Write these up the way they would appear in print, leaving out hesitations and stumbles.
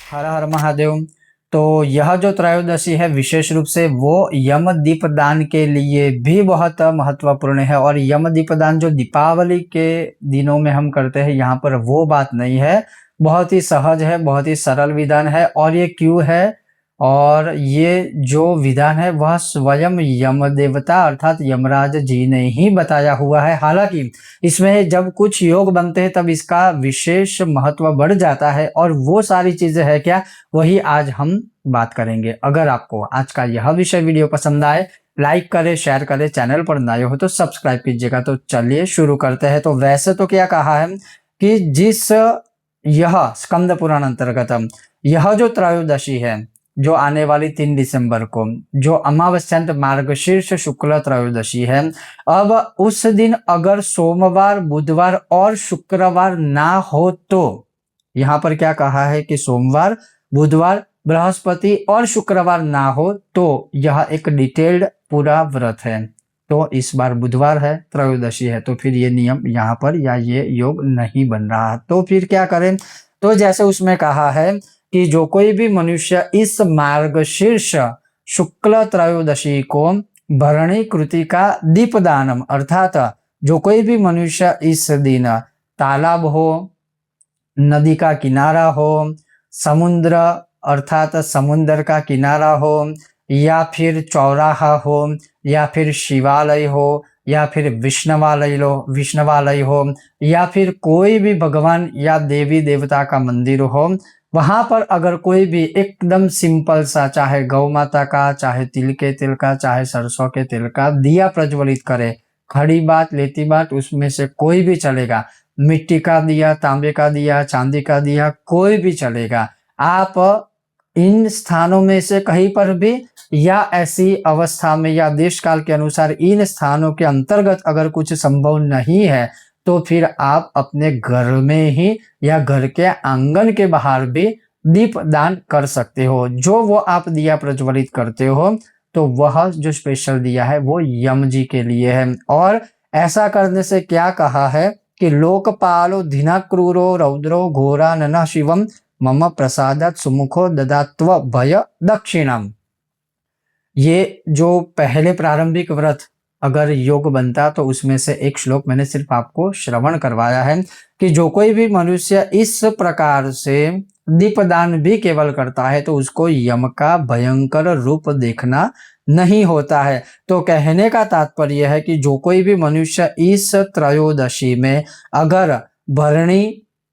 हर हर महादेव। तो यह जो त्रयोदशी है विशेष रूप से वो यम दीपदान के लिए भी बहुत महत्वपूर्ण है। और यम दीपदान जो दीपावली के दिनों में हम करते हैं, यहाँ पर वो बात नहीं है। बहुत ही सहज है, बहुत ही सरल विधान है। और ये क्यों है, और ये जो विधान है वह स्वयं यम देवता अर्थात यमराज जी ने ही बताया हुआ है। हालांकि इसमें जब कुछ योग बनते हैं तब इसका विशेष महत्व बढ़ जाता है, और वो सारी चीजें है क्या, वही आज हम बात करेंगे। अगर आपको आज का यह विषय वीडियो पसंद आए, लाइक करें, शेयर करें, चैनल पर नए हो तो सब्सक्राइब कीजिएगा। तो चलिए शुरू करते हैं। तो वैसे तो क्या कहा है कि जिस यह स्कंद पुराण अंतर्गत यह जो त्रयोदशी है, जो आने वाली 3 दिसंबर को जो अमावस्यांत मार्गशीर्ष शुक्ल त्रयोदशी है, अब उस दिन अगर सोमवार, बुधवार और शुक्रवार ना हो तो यहाँ पर क्या कहा है कि सोमवार, बुधवार, बृहस्पति और शुक्रवार ना हो तो यह एक डिटेल्ड पूरा व्रत है। तो इस बार बुधवार है, त्रयोदशी है, तो फिर ये नियम यहाँ पर या ये योग नहीं बन रहा। तो फिर क्या करें, तो जैसे उसमें कहा है कि जो कोई भी मनुष्य इस मार्गशीर्ष शुक्ल त्रयोदशी को भरणी कृतिका दीपदानम अर्थात जो कोई भी मनुष्य इस दिन तालाब हो, नदी का किनारा हो, समुद्र अर्थात समुद्र का किनारा हो, या फिर चौराहा हो, या फिर शिवालय हो, या फिर विष्णवालय हो, या फिर कोई भी भगवान या देवी देवता का मंदिर हो, वहां पर अगर कोई भी एकदम सिंपल सा, चाहे गौ माता का, चाहे तिल के तेल का, चाहे सरसों के तेल का दिया प्रज्वलित करे, खड़ी बात लेती बात उसमें से कोई भी चलेगा, मिट्टी का दिया, तांबे का दिया, चांदी का दिया, कोई भी चलेगा। आप इन स्थानों में से कहीं पर भी या ऐसी अवस्था में या देश काल के अनुसार इन स्थानों के अंतर्गत अगर कुछ संभव नहीं है तो फिर आप अपने घर में ही या घर के आंगन के बाहर भी दीप दान कर सकते हो। जो वो आप दिया प्रज्वलित करते हो तो वह जो स्पेशल दिया है वो यम जी के लिए है। और ऐसा करने से क्या कहा है कि लोकपालो धिना क्रूरो रौद्रो घोरा नना शिवम मम प्रसादात सुमुखो ददात्व भय दक्षिणम। ये जो पहले प्रारंभिक व्रत अगर योग बनता तो उसमें से एक श्लोक मैंने सिर्फ आपको श्रवण करवाया है कि जो कोई भी मनुष्य इस प्रकार से दीपदान भी केवल करता है तो उसको यम का भयंकर रूप देखना नहीं होता है। तो कहने का तात्पर्य है कि जो कोई भी मनुष्य इस त्रयोदशी में अगर भरणी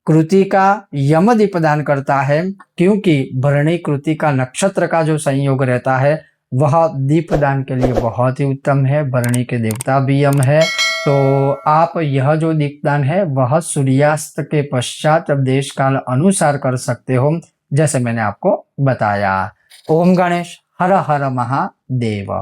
कृतिका यम दीपदान करता है, क्योंकि भरणी कृतिका नक्षत्र का जो संयोग रहता है वह दीपदान के लिए बहुत ही उत्तम है। भरणी के देवता भी यम है। तो आप यह जो दीपदान है वह सूर्यास्त के पश्चात देश काल अनुसार कर सकते हो, जैसे मैंने आपको बताया। ओम गणेश, हर हर महादेव।